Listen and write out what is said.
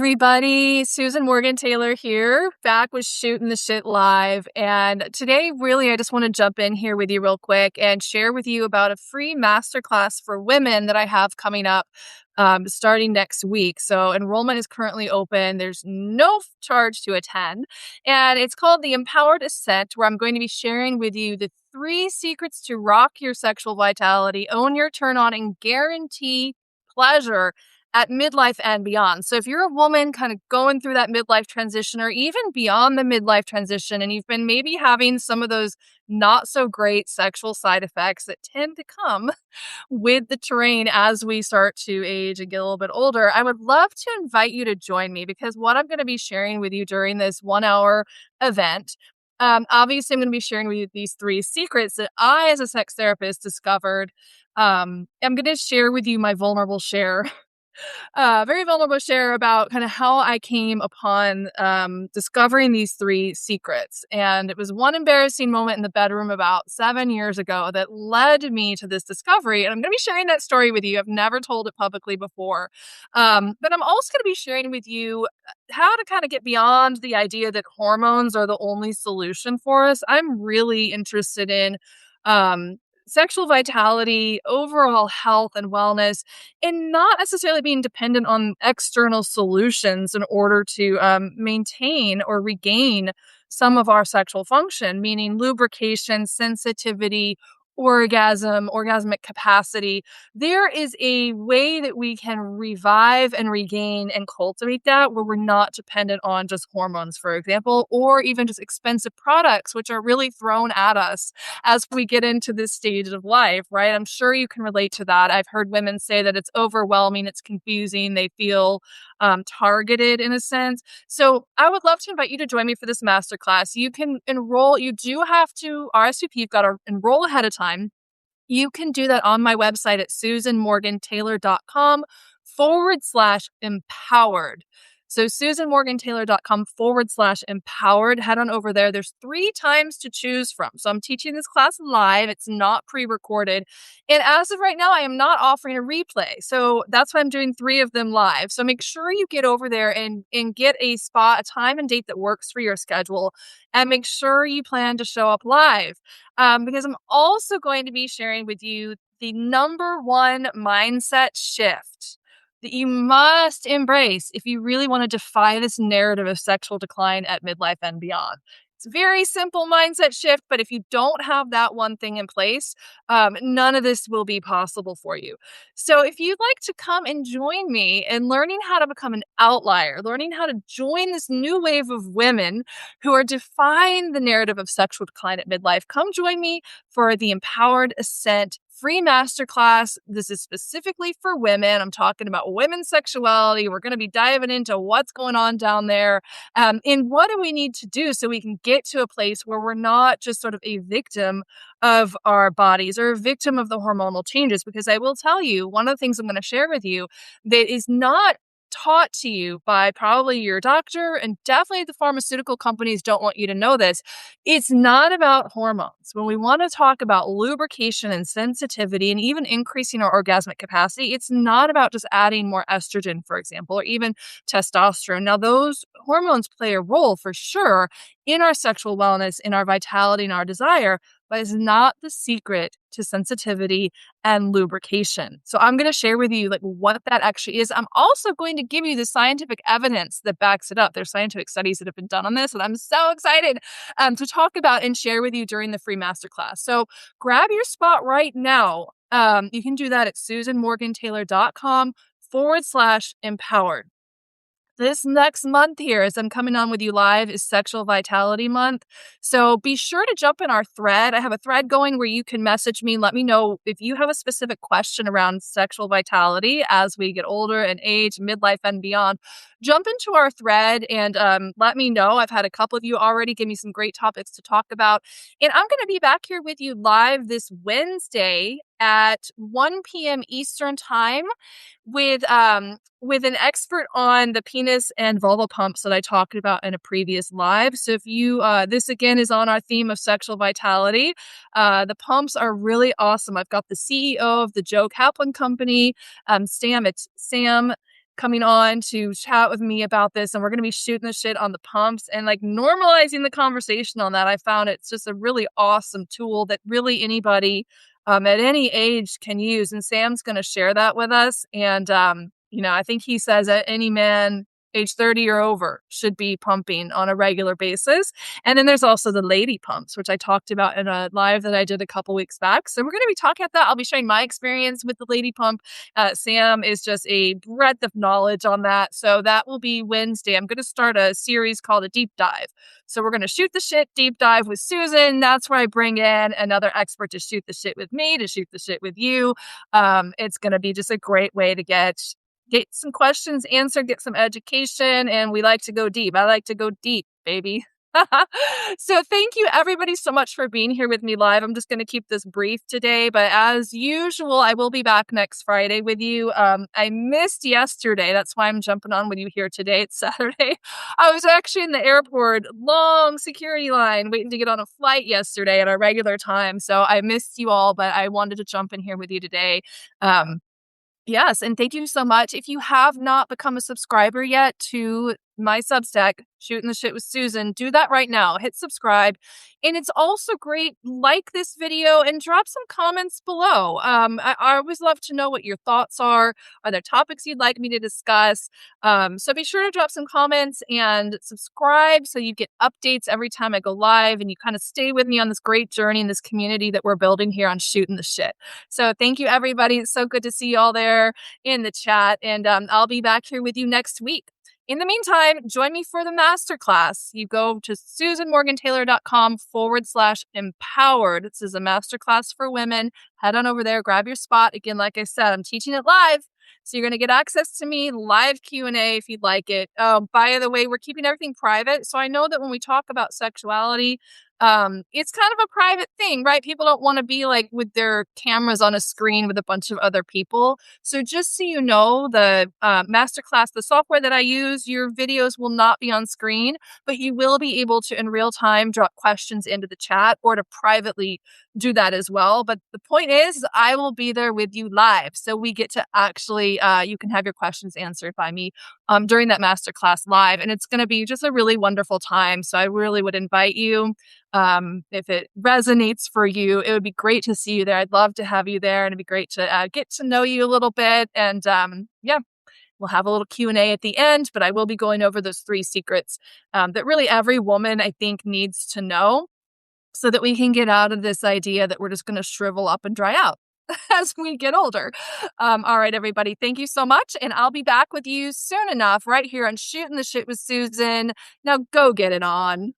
everybody. Susan Morgan Taylor here, back with Shootin the Shit live. And today, really, I just want to jump in here with you real quick and share with you about a free masterclass for women that I have coming up starting next week. So enrollment is currently open. There's no charge to attend. And it's called the Empowered Ascent, where I'm going to be sharing with you the 3 secrets to rock your sexual vitality, own your turn on, and guarantee pleasure at midlife and beyond. So if you're a woman kind of going through that midlife transition or even beyond the midlife transition, and you've been maybe having some of those not so great sexual side effects that tend to come with the terrain as we start to age and get a little bit older, I would love to invite you to join me, because what I'm going to be sharing with you during this 1-hour event, obviously I'm going to be sharing with you these 3 secrets that I, as a sex therapist, discovered. I'm going to share with you my vulnerable share very vulnerable share about kind of how I came upon discovering these 3 secrets. And it was one embarrassing moment in the bedroom about 7 years ago that led me to this discovery. And I'm going to be sharing that story with you. I've never told it publicly before. But I'm also going to be sharing with you how to kind of get beyond the idea that hormones are the only solution for us. I'm really interested in sexual vitality, overall health and wellness, and not necessarily being dependent on external solutions in order to maintain or regain some of our sexual function, meaning lubrication, sensitivity, orgasmic capacity. There is a way that we can revive and regain and cultivate that where we're not dependent on just hormones, for example, or even just expensive products, which are really thrown at us as we get into this stage of life, right? I'm sure you can relate to that. I've heard women say that it's overwhelming, it's confusing, they feel targeted in a sense. So I would love to invite you to join me for this masterclass. You can enroll. You do have to RSVP. You've got to enroll ahead of time. You can do that on my website at susanmorgantaylor.com/empowered. So susanmorgantaylor.com/empowered. Head on over there. There's 3 times to choose from. So I'm teaching this class live. It's not pre-recorded. And as of right now, I am not offering a replay. So that's why I'm doing 3 of them live. So make sure you get over there and get a spot, a time and date that works for your schedule. And make sure you plan to show up live. Because I'm also going to be sharing with you the number 1 mindset shift that you must embrace if you really want to defy this narrative of sexual decline at midlife and beyond. It's a very simple mindset shift, but if you don't have that one thing in place, none of this will be possible for you. So if you'd like to come and join me in learning how to become an outlier, learning how to join this new wave of women who are defying the narrative of sexual decline at midlife, come join me for the Empowered Ascent free masterclass. This is specifically for women. I'm talking about women's sexuality. We're going to be diving into what's going on down there, and what do we need to do so we can get to a place where we're not just sort of a victim of our bodies or a victim of the hormonal changes. Because I will tell you, one of the things I'm going to share with you that is not taught to you by probably your doctor, and definitely the pharmaceutical companies don't want you to know this. It's not about hormones. When we want to talk about lubrication and sensitivity and even increasing our orgasmic capacity, it's not about just adding more estrogen, for example, or even testosterone. Now, those hormones play a role for sure in our sexual wellness, in our vitality, and our desire, but it's not the secret to sensitivity and lubrication. So I'm going to share with you what that actually is. I'm also going to give you the scientific evidence that backs it up. There's scientific studies that have been done on this, and I'm so excited to talk about and share with you during the free masterclass. So grab your spot right now. You can do that at susanmorgantaylor.com/empowered. This next month here, as I'm coming on with you live, is Sexual Vitality Month. So be sure to jump in our thread. I have a thread going where you can message me and let me know if you have a specific question around sexual vitality as we get older and age, midlife and beyond. Jump into our thread and let me know. I've had a couple of you already give me some great topics to talk about. And I'm going to be back here with you live this Wednesday at 1 p.m. Eastern Time with an expert on the penis and vulva pumps that I talked about in a previous live. So if you, this again is on our theme of sexual vitality. The pumps are really awesome. I've got the CEO of the Joe Kaplan Company, Sam. It's Sam. coming on to chat with me about this. And we're going to be shooting the shit on the pumps and like normalizing the conversation on that. I found it's just a really awesome tool that really anybody at any age can use. And Sam's going to share that with us. And, I think he says that any man age 30 or over should be pumping on a regular basis. And then there's also the lady pumps, which I talked about in a live that I did a couple weeks back. So we're going to be talking about that. I'll be sharing my experience with the lady pump. Sam is just a breadth of knowledge on that. So that will be Wednesday. I'm going to start a series called a deep dive. So we're going to shoot the shit deep dive with Susan. That's where I bring in another expert to shoot the shit with me, to shoot the shit with you. It's going to be just a great way to get some questions answered, get some education, and we like to go deep. I like to go deep, baby. So thank you everybody so much for being here with me live. I'm just going to keep this brief today, but as usual, I will be back next Friday with you. I missed yesterday. That's why I'm jumping on with you here today. It's Saturday. I was actually in the airport, long security line, waiting to get on a flight yesterday at our regular time. So I missed you all, but I wanted to jump in here with you today. Yes, and thank you so much. If you have not become a subscriber yet to my Substack, Shootin' the Shit with Susan, do that right now. Hit subscribe. And it's also great, like this video and drop some comments below. I always love to know what your thoughts are. Are there topics you'd like me to discuss? So be sure to drop some comments and subscribe so you get updates every time I go live and you kind of stay with me on this great journey in this community that we're building here on Shootin' the Shit. So thank you, everybody. It's so good to see you all there in the chat. And I'll be back here with you next week. In the meantime, join me for the masterclass. You go to susanmorgantaylor.com/empowered. This is a masterclass for women. Head on over there, grab your spot. Again, like I said, I'm teaching it live. So you're going to get access to me, live Q&A if you'd like it. By the way, we're keeping everything private. So I know that when we talk about sexuality, it's kind of a private thing, right? People don't want to be like with their cameras on a screen with a bunch of other people. So just so you know, the Masterclass, the software that I use, your videos will not be on screen, but you will be able to in real time drop questions into the chat or to privately do that as well. But the point is, I will be there with you live. So we get to actually, you can have your questions answered by me during that masterclass live. And it's going to be just a really wonderful time. So I really would invite you. If it resonates for you, it would be great to see you there. I'd love to have you there, and it'd be great to get to know you a little bit. And yeah, we'll have a little Q&A at the end, but I will be going over those 3 secrets that really every woman, I think, needs to know so that we can get out of this idea that we're just going to shrivel up and dry out as we get older. All right, everybody, thank you so much. And I'll be back with you soon enough right here on Shootin' the Shit with Susan. Now go get it on.